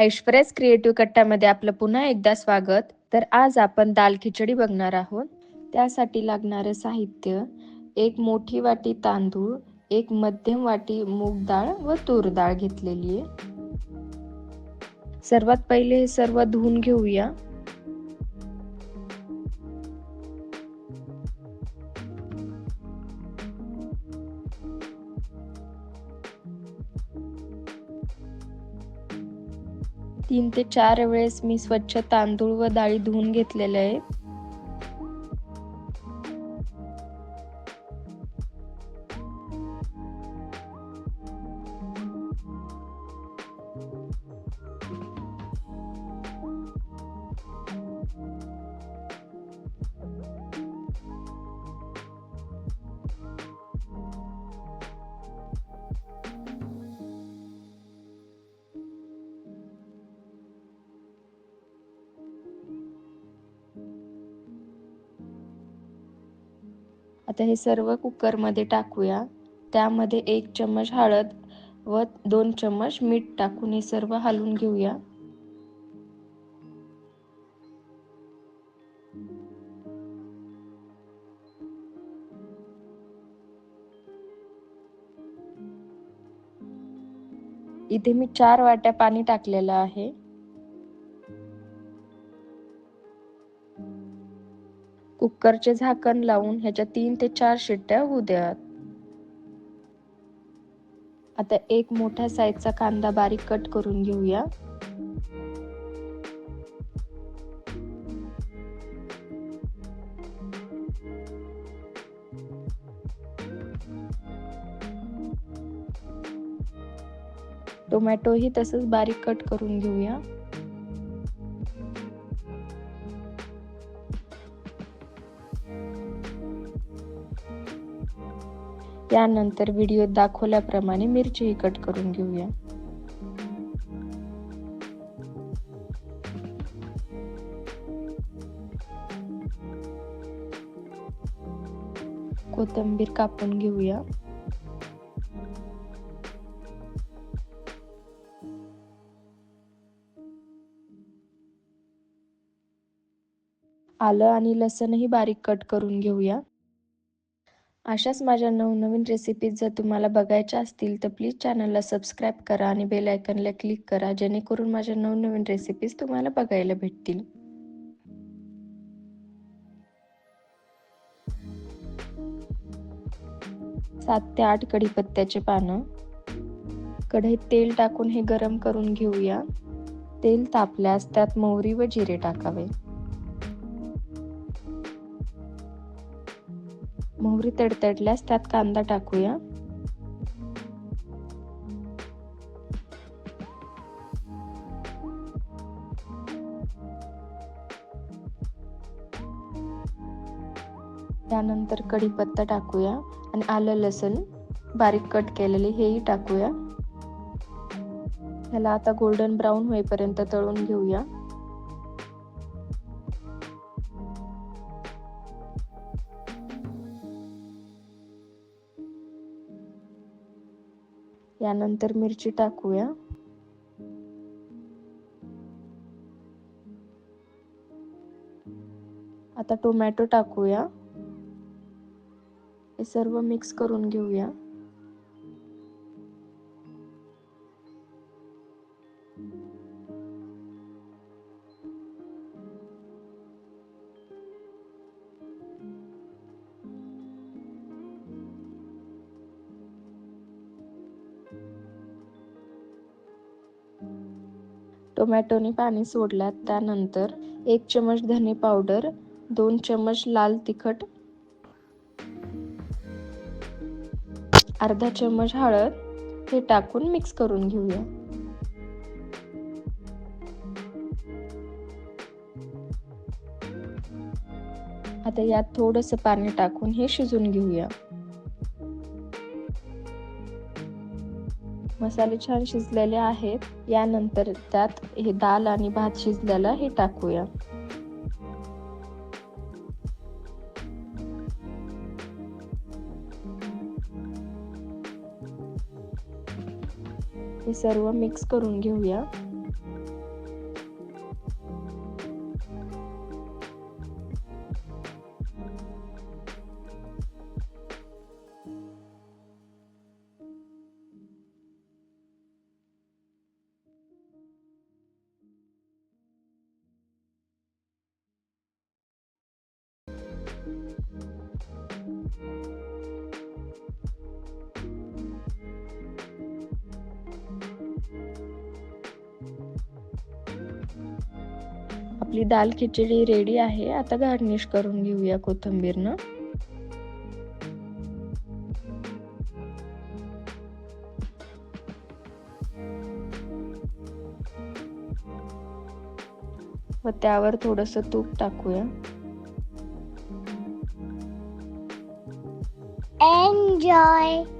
Aishwarya's creative कट्ट्यामध्ये आपलं पुन्हा एकदा स्वागत. तर आज आपण दाल खिचडी बघणार आहोत. त्यासाठी लागणारं साहित्य: एक मोठी वाटी तांदूळ, एक मध्यम वाटी मूग डाळ व तूर डाळ घेतलेली आहे. सर्वात पहिले हे सर्व धुवून घेऊया. तीन ते 4 वेळेस मी स्वच्छ तांदूळ व डाळी धुवून घेतलेल्या आहेत. आता हे सर्व कुकरमध्ये टाकूया. त्यामध्ये 1 चम्मच हळद व 2 चम्मच मीठ टाकून हे सर्व हलवून घेऊया. इथे मी 4 वाट्या पाणी टाकलेलं आहे. कुकरचे झाकण लावून ह्याच्या 3 ते 4 शिट्ट्या होऊ द्या. आता एक मोठ्या साईजचा कांदा बारीक कट करून घेऊया. टोमॅटो ही तसंच बारीक कट करून घेऊया. यानंतर व्हिडिओत दाखवल्याप्रमाणे मिरचीही कट करून घेऊया. कोथिंबीर कापून घेऊया. आलं आणि लसूणही बारीक कट करून घेऊया. अशाच माझ्या नवनवीन रेसिपीज जर तुम्हाला बघायच्या असतील तर प्लीज चॅनलला सबस्क्राईब करा आणि बेल आयकॉनला क्लिक करा, जेणेकरून माझ्या नवनवीन रेसिपीज तुम्हाला बघायला भेटतील. सात ते 8 कढीपत्त्याचे पानं. कढईत तेल टाकून हे गरम करून घेऊया. तेल तापल्यास त्यात मोहरी व जिरे टाकावे. मोहरी तडतडल्यास त्यात कांदा टाकूया. त्यानंतर कढीपत्ता टाकूया आणि आलं लसूण बारीक कट केलेले हेही टाकूया. ह्याला आता गोल्डन ब्राऊन होईपर्यंत तळून घेऊया. यानंतर मिरची टाकूया. आता टोमॅटो टाकूया. हे सर्व मिक्स करून घेऊया. टोमॅटोने पाणी सोडल्यात त्यानंतर 1 चम्मच धने पावडर, 2 चम्मच लाल तिखट, अर्धा चम्मच हळद हे टाकून मिक्स करून घेऊया. आता यात थोडंसं पाणी टाकून हे शिजून घेऊया. मसाले छान शिजलेले आहेत. यानंतर त्यात हे डाळ आणि भात शिजलेला हे टाकूया. हे सर्व मिक्स करून घेऊया. आपली दाल खिचडी रेडी आहे. आता गार्निश करून घेऊया कोथिंबीरनं. व त्यावर थोडंसं तूप टाकूया. Enjoy.